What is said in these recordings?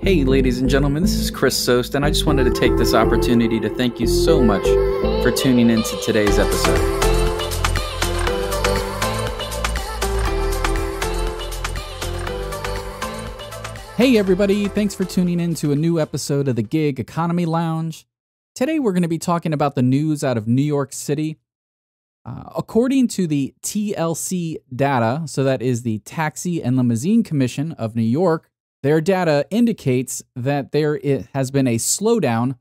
Hey, ladies and gentlemen, this is Chris Sost, and I just wanted to take this opportunity to thank you so much for tuning into today's episode. Hey everybody, thanks for tuning in to a new episode of the Gig Economy Lounge. Today we're going to be talking about the news out of New York City. According to the TLC data, so that is the Taxi and Limousine Commission of New York, their data indicates that there has been a slowdown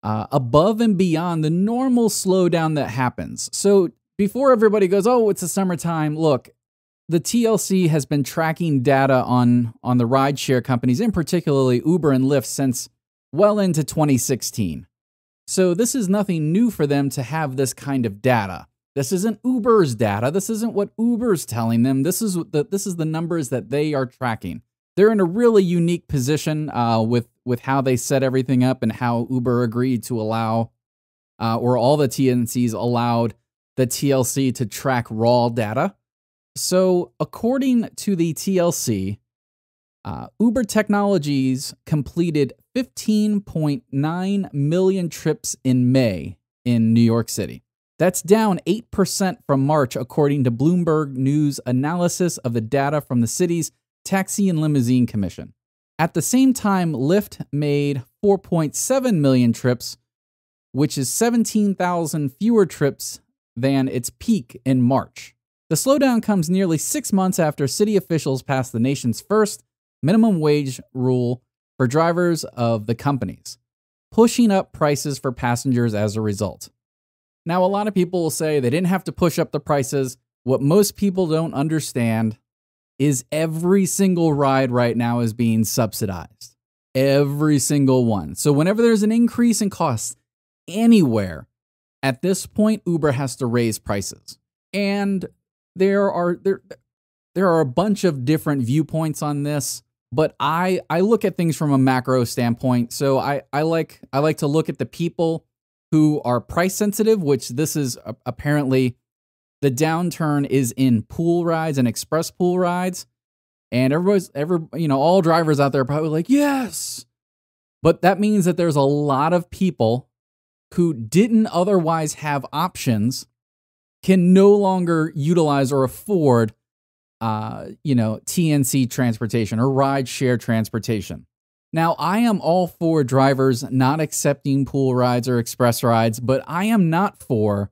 above and beyond the normal slowdown that happens. So before everybody goes, oh, it's the summertime, look, the TLC has been tracking data on the rideshare companies, in particularly Uber and Lyft, since well into 2016. So this is nothing new for them to have this kind of data. This isn't Uber's data. This isn't what Uber's telling them. This is the numbers that they are tracking. They're in a really unique position with how they set everything up and how Uber agreed to allow, or all the TNCs allowed the TLC to track raw data. So according to the TLC, Uber Technologies completed 15.9 million trips in May in New York City. That's down 8% from March, according to Bloomberg News analysis of the data from the city's Taxi and Limousine Commission. At the same time, Lyft made 4.7 million trips, which is 17,000 fewer trips than its peak in March. The slowdown comes nearly 6 months after city officials passed the nation's first minimum wage rule for drivers of the companies, pushing up prices for passengers as a result. Now, a lot of people will say they didn't have to push up the prices. What most people don't understand is every single ride right now is being subsidized. Every single one. So whenever there's an increase in costs anywhere, at this point, Uber has to raise prices. And there are a bunch of different viewpoints on this, but I look at things from a macro standpoint. So I like to look at the people who are price sensitive, which this is apparently the downturn is in pool rides and express pool rides. And all drivers out there are probably like, yes. But that means that there's a lot of people who didn't otherwise have options can no longer utilize or afford, TNC transportation or rideshare transportation. Now, I am all for drivers not accepting pool rides or express rides, but I am not for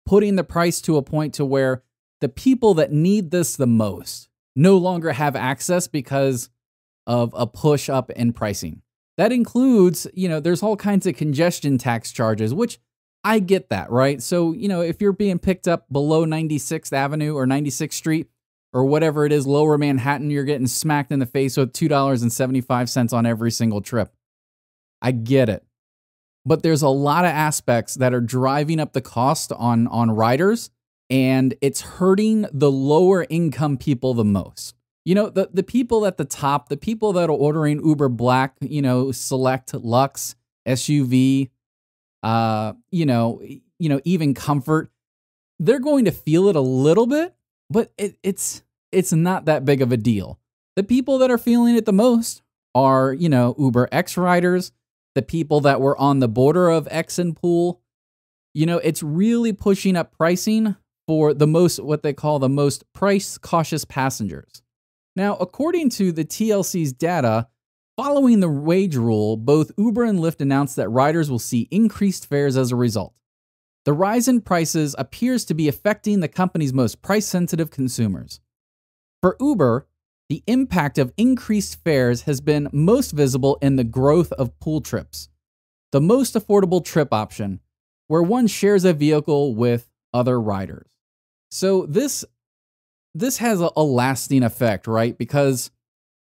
putting the price to a point to where the people that need this the most no longer have access because of a push up in pricing. That includes, there's all kinds of congestion tax charges, which I get that, right? So, if you're being picked up below 96th Avenue or 96th Street or whatever it is, lower Manhattan, you're getting smacked in the face with $2.75 on every single trip. I get it. But there's a lot of aspects that are driving up the cost on riders, and it's hurting the lower income people the most. The people at the top, the people that are ordering Uber Black, Select, Lux, SUV, even Comfort, they're going to feel it a little bit, but it's not that big of a deal. The people that are feeling it the most are, Uber X riders, the people that were on the border of X and pool. It's really pushing up pricing for what they call the most price cautious passengers. Now, according to the TLC's data, following the wage rule, both Uber and Lyft announced that riders will see increased fares as a result. The rise in prices appears to be affecting the company's most price-sensitive consumers. For Uber, the impact of increased fares has been most visible in the growth of pool trips, the most affordable trip option, where one shares a vehicle with other riders. So this has a lasting effect, right? Because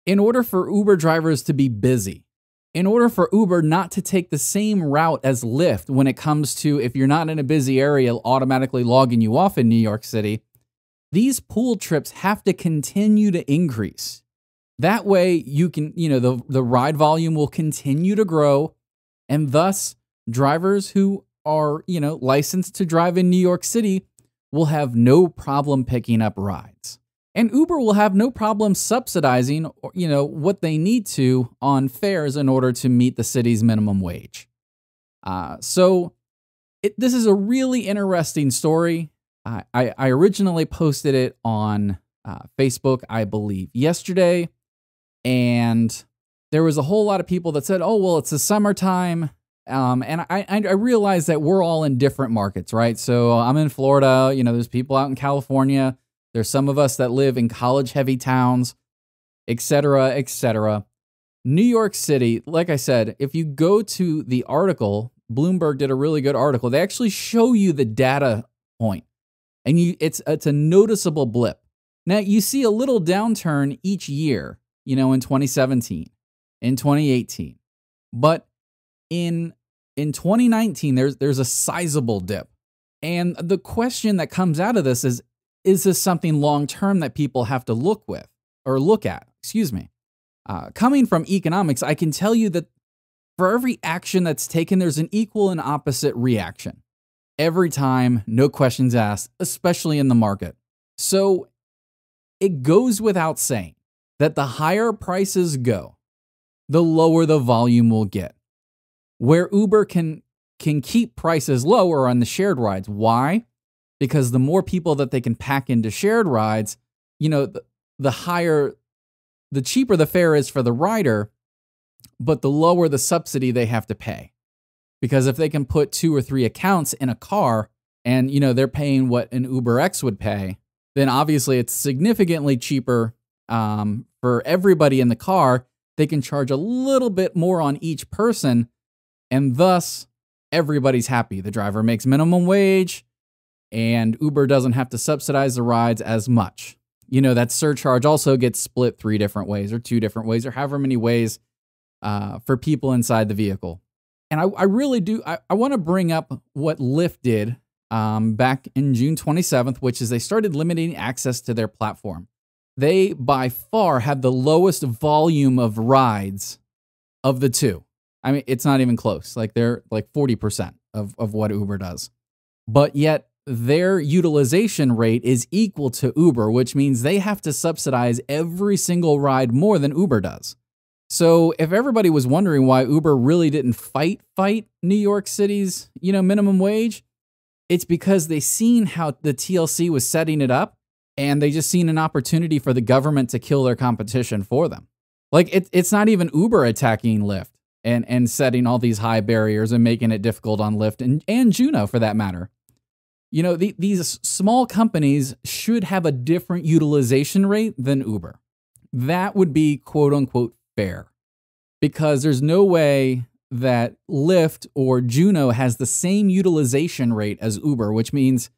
in order for Uber drivers to be busy, in order for Uber not to take the same route as Lyft when it comes to, if you're not in a busy area, automatically logging you off in New York City, these pool trips have to continue to increase. That way you can, the ride volume will continue to grow, and thus drivers who are, licensed to drive in New York City will have no problem picking up rides. And Uber will have no problem subsidizing, what they need to on fares in order to meet the city's minimum wage. This is a really interesting story. I originally posted it on Facebook, I believe, yesterday. And there was a whole lot of people that said, oh, well, it's the summertime. And I realized that we're all in different markets, right? So I'm in Florida. There's people out in California. There's some of us that live in college-heavy towns, et cetera, et cetera. New York City, like I said, if you go to the article, Bloomberg did a really good article. They actually show you the data point, and it's a noticeable blip. Now, you see a little downturn each year, in 2017, in 2018. But in 2019, there's a sizable dip. And the question that comes out of this is this something long-term that people have to look at? Coming from economics, I can tell you that for every action that's taken, there's an equal and opposite reaction. Every time, no questions asked, especially in the market. So it goes without saying that the higher prices go, the lower the volume will get. Where Uber can keep prices lower on the shared rides. Why? Because the more people that they can pack into shared rides, the cheaper the fare is for the rider, but the lower the subsidy they have to pay. Because if they can put 2 or 3 accounts in a car and, they're paying what an UberX would pay, then obviously it's significantly cheaper for everybody in the car. They can charge a little bit more on each person, and thus everybody's happy. The driver makes minimum wage, and Uber doesn't have to subsidize the rides as much. That surcharge also gets split 3 different ways or 2 different ways or however many ways for people inside the vehicle. And I really do, I want to bring up what Lyft did back in June 27th, which is they started limiting access to their platform. They, by far, have the lowest volume of rides of the two. I mean, it's not even close. Like, they're like 40% of what Uber does. But yet, their utilization rate is equal to Uber, which means they have to subsidize every single ride more than Uber does. So if everybody was wondering why Uber really didn't fight New York City's, minimum wage, it's because they seen how the TLC was setting it up, and they just seen an opportunity for the government to kill their competition for them. Like, it's not even Uber attacking Lyft and setting all these high barriers and making it difficult on Lyft and Juno for that matter. These small companies should have a different utilization rate than Uber. That would be quote unquote fair, because there's no way that Lyft or Juno has the same utilization rate as Uber, which means,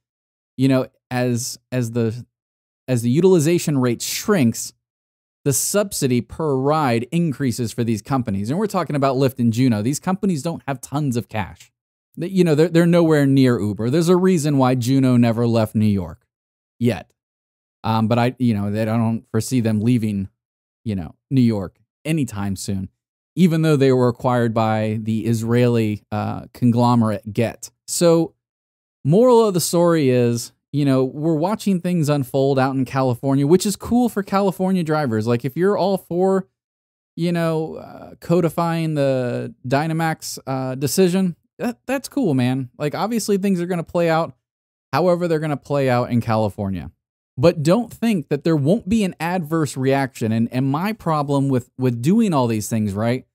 as the utilization rate shrinks, the subsidy per ride increases for these companies. And we're talking about Lyft and Juno. These companies don't have tons of cash. They're nowhere near Uber. There's a reason why Juno never left New York yet. But I don't foresee them leaving, New York anytime soon, even though they were acquired by the Israeli conglomerate Get. So, moral of the story is, we're watching things unfold out in California, which is cool for California drivers. Like, if you're all for, codifying the Dynamax decision, that's cool, man. Like, obviously things are going to play out however they're going to play out in California. But don't think that there won't be an adverse reaction. And my problem with doing all these things, right,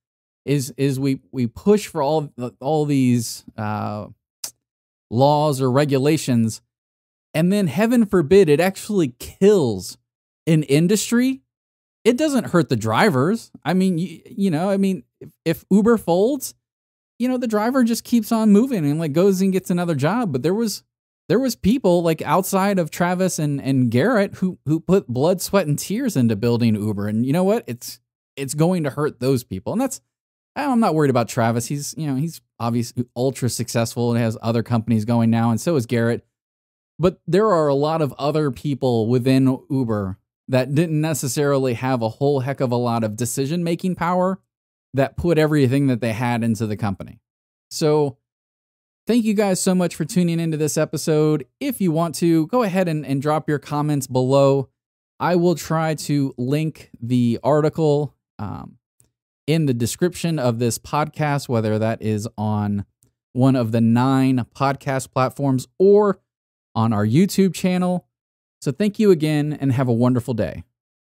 is we push for all these laws or regulations, and then heaven forbid it actually kills an industry. It doesn't hurt the drivers. I mean, if Uber folds, the driver just keeps on moving and like goes and gets another job. But there was people like outside of Travis and Garrett who put blood, sweat, and tears into building Uber. And you know what? It's going to hurt those people. And I'm not worried about Travis. He's obviously ultra successful and has other companies going now, and so is Garrett. But there are a lot of other people within Uber that didn't necessarily have a whole heck of a lot of decision-making power that put everything that they had into the company. So thank you guys so much for tuning into this episode. If you want to, go ahead and drop your comments below. I will try to link the article in the description of this podcast, whether that is on one of the 9 podcast platforms or on our YouTube channel. So thank you again and have a wonderful day.